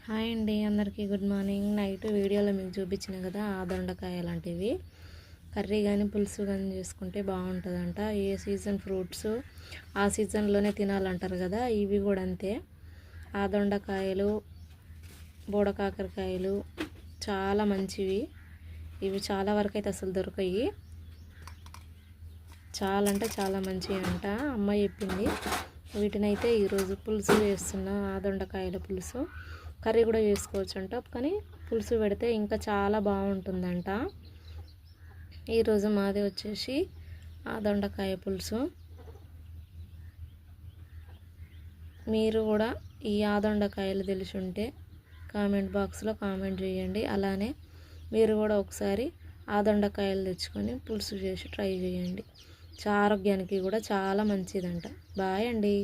Hi అండి, అందరికీ good morning. Night వీడియోలో మీకు చూపించిన కదా ఆ దొండకాయ లాంటివి కర్రీ కానీ పులుసు కానీ చేసుకుంటే బాగుంటుందంట. ఏ సీజన్ ఫ్రూట్స్ ఆ సీజన్లోనే తినాలంటారు కదా, ఇవి కూడా అంతే. ఆ దొండకాయలు, బోడకాకరకాయలు చాలా మంచివి. ఇవి చాలా వరకు అయితే అసలు దొరకాయి. చాలా అంటే చాలా మంచివి అంట, అమ్మ చెప్పింది. వీటినైతే ఈరోజు పులుసు చేస్తున్నా. ఆ దొండకాయల పులుసు కర్రీ కూడా చేసుకోవచ్చు అంట, కానీ పులుసు పెడితే ఇంకా చాలా బాగుంటుందంట. ఈరోజు మాది వచ్చేసి ఆ దొండకాయ పులుసు. మీరు కూడా ఈ ఆ దొండకాయలు తెలిసి ఉంటే కామెంట్ బాక్స్లో కామెంట్ చేయండి. అలానే మీరు కూడా ఒకసారి ఆ దొండకాయలు తెచ్చుకొని పులుసు చేసి ట్రై చేయండి. ఆరోగ్యానికి కూడా చాలా మంచిదంట. బాయ్ అండి.